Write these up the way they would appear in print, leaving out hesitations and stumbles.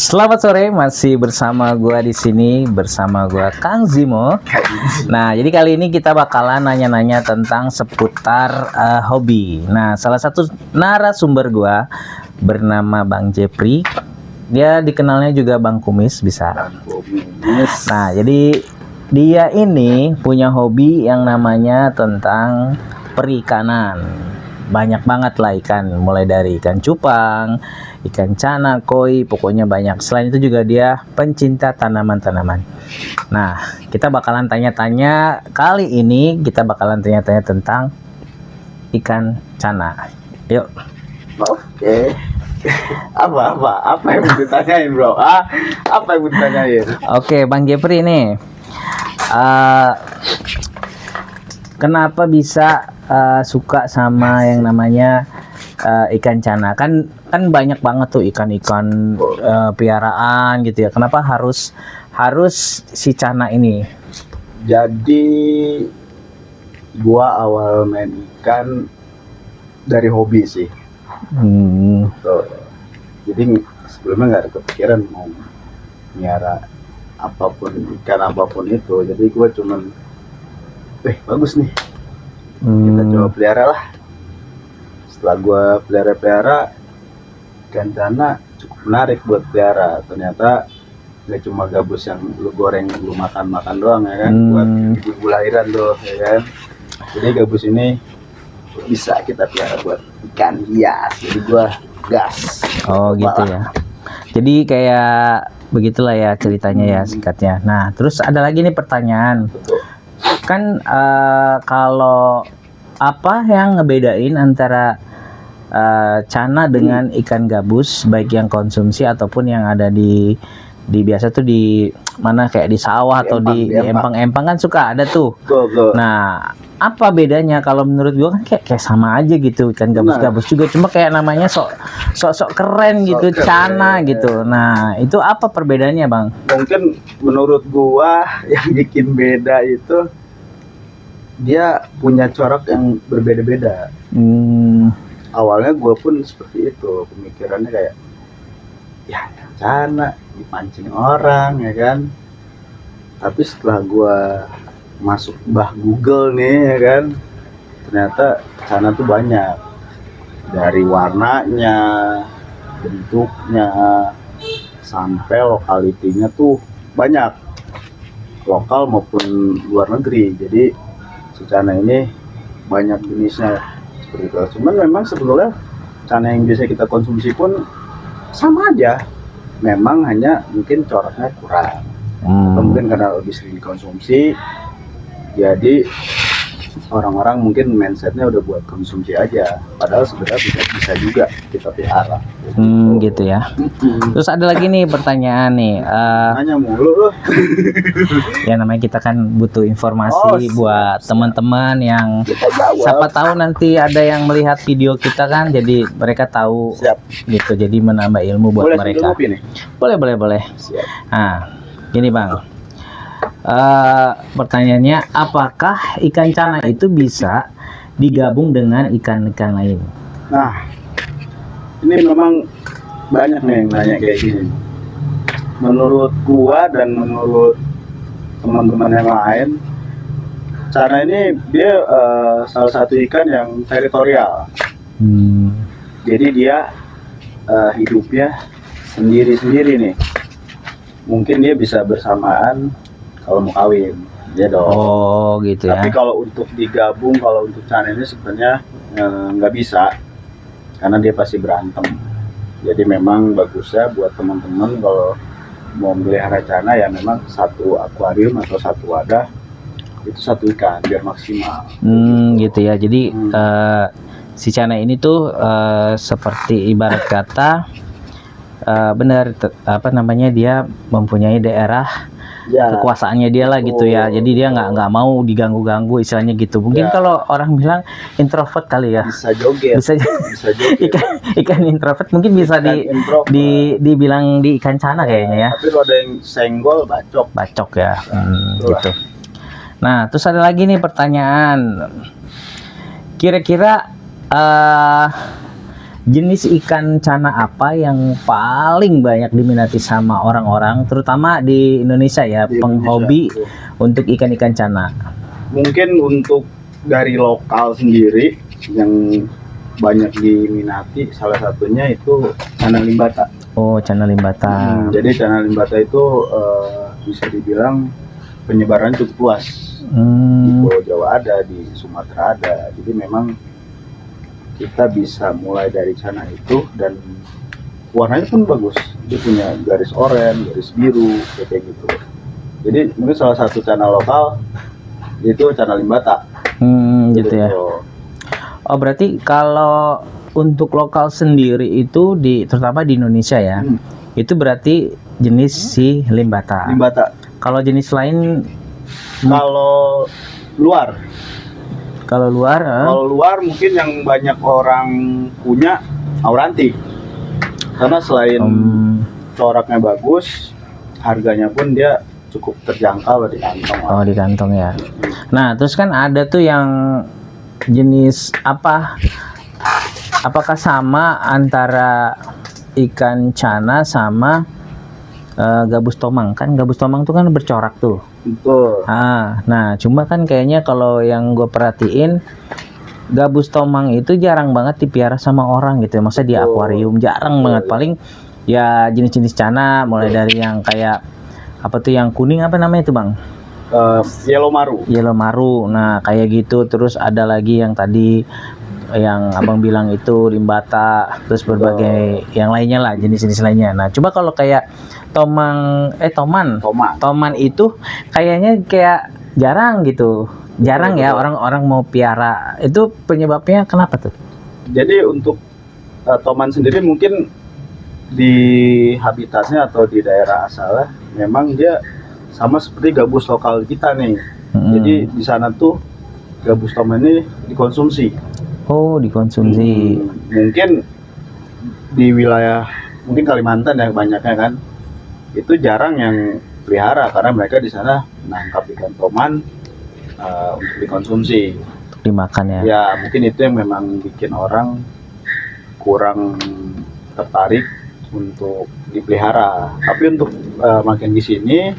Selamat sore, masih bersama gua di sini bersama gua Kang Zimo. Nah, jadi kali ini kita bakalan nanya-nanya tentang seputar hobi. Nah, salah satu narasumber gua bernama Bang Jepri. Dia dikenalnya juga Bang Kumis bisa. Nah, jadi dia ini punya hobi yang namanya tentang perikanan. Banyak banget lah ikan, mulai dari ikan cupang, ikan cana, koi, pokoknya banyak. Selain itu juga dia pencinta tanaman-tanaman. Nah, kita bakalan tanya-tanya, kali ini kita bakalan tanya-tanya tentang ikan cana. Yuk. Oke. Apa yang mau ditanyain, bro? Apa yang mau ditanyain? Oke, Bang Jepri ini, kenapa bisa suka sama yang namanya ikan cana? Kan banyak banget tuh ikan-ikan piaraan gitu ya. Kenapa harus si cana ini? Jadi gua awal main ikan dari hobi sih. Tuh. Jadi sebelumnya nggak ada kepikiran mau miara ikan apapun itu. Jadi gua cuman bagus nih, kita coba pelihara lah. Setelah gua pelihara ikan cana cukup menarik buat pelihara. Ternyata nggak cuma gabus yang lu goreng, lu makan doang ya kan, buat ibu lahiran tuh ya kan. Jadi gabus ini bisa kita pelihara buat ikan hias. Jadi gua gas. Oh gitu ya. Jadi kayak begitulah ya ceritanya ya singkatnya. Nah, terus ada lagi nih pertanyaan. Betul. Kan kalau apa yang ngebedain antara cana dengan ikan gabus, baik yang konsumsi ataupun yang ada di biasa tuh di mana, kayak di sawah atau di empang-empang kan suka ada tuh. Nah, apa bedanya? Kalau menurut gua kan kayak sama aja gitu, ikan gabus juga, cuma kayak namanya sok keren gitu, cana gitu. Nah, itu apa perbedaannya, Bang? Mungkin menurut gua yang bikin beda itu dia punya corak yang berbeda-beda. Awalnya gue pun seperti itu, pemikirannya kayak ya cana dipancing orang ya kan. Tapi setelah gue masuk Google nih ya kan, ternyata cana tuh banyak, dari warnanya, bentuknya, sampai lokalitinya tuh banyak, lokal maupun luar negeri. Jadi si cana ini banyak jenisnya seperti itu. Cuman memang sebetulnya cana yang biasa kita konsumsi pun sama aja, memang hanya mungkin coraknya kurang, atau mungkin karena lebih sering dikonsumsi, jadi orang-orang mungkin mindsetnya udah buat konsumsi aja, padahal sebenarnya bisa juga kita pelihara. Gitu ya. Terus ada lagi nih pertanyaan nih. Nanya mulu loh. Ya namanya kita kan butuh informasi buat teman-teman yang siapa tahu nanti ada yang melihat video kita kan, jadi mereka tahu. Gitu, jadi menambah ilmu buat mereka. Boleh. Siap. Nah, gini Bang, pertanyaannya, apakah ikan cana itu bisa digabung dengan ikan-ikan lain? Nah, ini memang banyak nih yang nanya kayak gini. Menurut gua dan menurut teman-teman yang lain, cana ini dia salah satu ikan yang teritorial. Jadi dia hidupnya sendiri-sendiri nih. Mungkin dia bisa bersamaan kalau mau kawin, ya dong. Oh gitu ya. Tapi kalau untuk digabung, kalau untuk cana ini sebenarnya nggak bisa, karena dia pasti berantem. Jadi memang bagusnya buat teman-teman kalau mau melihara cana ya memang satu akuarium atau satu wadah itu satu ikan biar maksimal. Gitu ya. Jadi si cana ini tuh seperti ibarat kata dia mempunyai daerah kekuasaannya dia lah gitu ya. Jadi dia nggak mau diganggu-ganggu istilahnya gitu. Mungkin kalau orang bilang introvert kali ya. Bisa joget. Ikan introvert mungkin bisa dibilang di ikan cana kayaknya ya. Tapi kalau ada yang senggol, bacok ya. Gitu. Nah, terus ada lagi nih pertanyaan. Kira-kira jenis ikan cana apa yang paling banyak diminati sama orang-orang, terutama di Indonesia ya, Di penghobi Indonesia. untuk ikan-ikan cana? Mungkin untuk dari lokal sendiri yang banyak diminati, salah satunya itu cana limbata. Oh, cana limbata. Jadi cana limbata itu bisa dibilang penyebaran cukup luas. Di Hmm, Pulau Jawa ada, di Sumatera ada. Jadi memang kita bisa mulai dari cana itu, dan warnanya pun bagus. Dia punya garis oranye, garis biru, kayak gitu. Jadi mungkin salah satu cana lokal itu cana limbata. gitu ya. Oh, berarti kalau untuk lokal sendiri itu terutama di Indonesia ya, itu berarti jenis si limbata. Limbata. Kalau jenis lain, Kalau luar, kalau luar, kalau luar mungkin yang banyak orang punya aurantik. Karena selain coraknya bagus, harganya pun dia cukup terjangkau di kantong. oh di kantong ya. Nah, terus kan ada tuh yang jenis apa? Apakah sama antara ikan cana sama gabus tomang? Kan gabus tomang tuh kan bercorak tuh. Betul. Nah, cuma kan kayaknya kalau yang gue perhatiin, gabus tomang itu jarang banget dipiara sama orang gitu. Masa di akuarium jarang banget. Paling ya jenis-jenis cana, mulai dari yang kayak apa tuh yang kuning, apa namanya itu bang? Yellow maru. Yellow maru. Nah, kayak gitu. Terus ada lagi yang tadi yang abang bilang itu limbata, terus berbagai yang lainnya lah, jenis-jenis lainnya. Nah, coba kalau kayak toman itu kayaknya kayak jarang gitu, jarang ya orang-orang mau piara. Itu penyebabnya kenapa tuh? Jadi untuk toman sendiri mungkin di habitatnya atau di daerah asalnya memang dia sama seperti gabus lokal kita nih. Jadi di sana tuh gabus toman ini dikonsumsi. Oh, dikonsumsi. Mungkin di wilayah mungkin Kalimantan ya banyaknya kan, itu jarang yang pelihara karena mereka di sana menangkap ikan toman untuk dikonsumsi, Untuk dimakan ya. ya mungkin itu yang memang bikin orang kurang tertarik untuk dipelihara. Tapi untuk makin di sini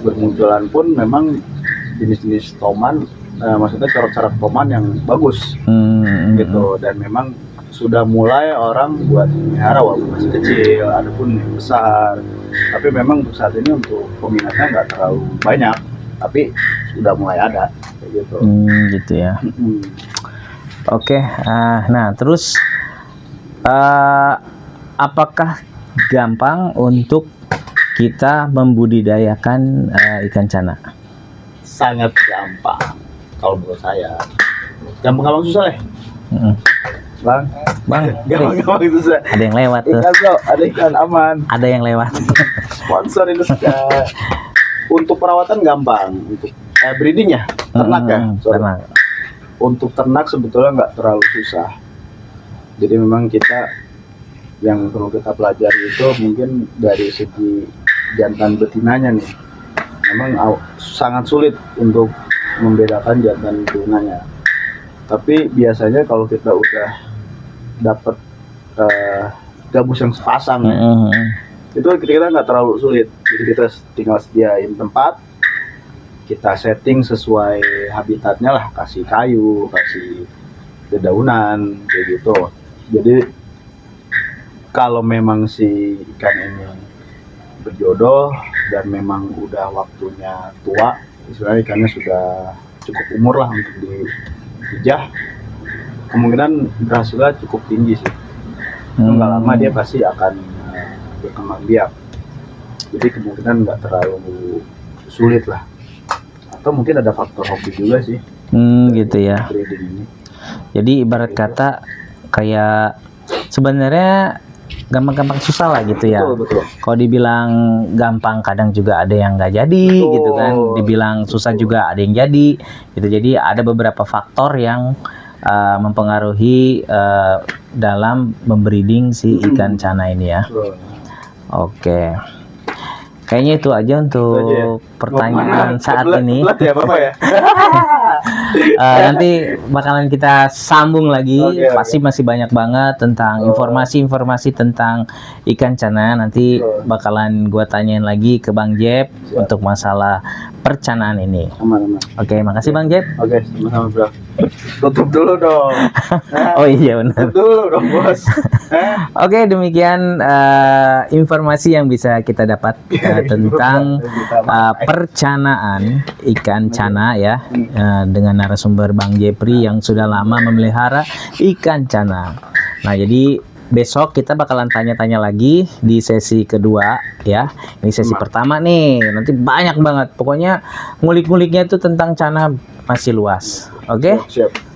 bermunculan pun memang jenis-jenis toman, maksudnya corak-corak toman yang bagus gitu, dan memang sudah mulai orang buat pelihara walaupun masih kecil, ada pun yang besar. Tapi memang untuk saat ini untuk peminatnya nggak terlalu banyak, tapi sudah mulai ada kayak gitu. Gitu ya. Oke, nah terus apakah gampang untuk kita membudidayakan ikan cana? Sangat gampang kalau menurut saya. Gampang-gampang susah ya? Bang, gampang-gampang susah. Ada yang lewat tuh. Ikan so, ada ikan aman. Ada yang lewat. Sponsor Indonesia. Untuk perawatan gampang, untuk breeding ya, ternak ya. Ternak. Untuk ternak sebetulnya nggak terlalu susah. Jadi memang kita yang perlu kita pelajari itu mungkin dari segi jantan betinanya nih. Memang sangat sulit untuk membedakan jantan betinanya. Tapi biasanya kalau kita udah dapat gabus yang sepasang itu kita nggak terlalu sulit. Jadi kita tinggal sediain tempat, kita setting sesuai habitatnya lah, kasih kayu, kasih dedaunan kayak gitu. Jadi kalau memang si ikan ini berjodoh dan memang udah waktunya tua, istilahnya ikannya sudah cukup umur lah untuk dipijah, kemungkinan berhasilnya cukup tinggi sih. Itu nggak lama dia pasti akan berkembang biak. Jadi kemungkinan nggak terlalu sulit lah. Atau mungkin ada faktor hobi juga sih. Gitu ya. Breeding ini. Jadi ibarat kata kayak sebenarnya gampang-gampang susah lah gitu ya. Betul. Kalau dibilang gampang kadang juga ada yang nggak jadi gitu kan. Dibilang susah juga ada yang jadi gitu. Jadi ada beberapa faktor yang mempengaruhi dalam membreeding si ikan cana ini ya. Oke. Kayaknya itu aja untuk Itu aja ya? pertanyaan saat Kebelet- ini. kebelet ya Bapak ya. Nanti bakalan kita sambung lagi. Oke, oke. Pasti masih banyak banget tentang informasi-informasi tentang ikan cana. Nanti Betul. bakalan gua tanyain lagi ke Bang Jeb Siap. untuk masalah percanaan ini. Aman. Oke, makasih Bang Jeb. Oke, sama-sama bro. Tutup dulu dong. Nah, Oh iya benar. tutup dulu dong bos. Oke, demikian informasi yang bisa kita dapat tentang percanaan ikan cana ya, dengan narasumber Bang Jepri yang sudah lama memelihara ikan cana. Nah, jadi besok kita bakalan tanya-tanya lagi di sesi kedua ya. Ini sesi pertama nih, nanti banyak banget. Pokoknya ngulik-nguliknya itu tentang cana masih luas. Oke? Siap.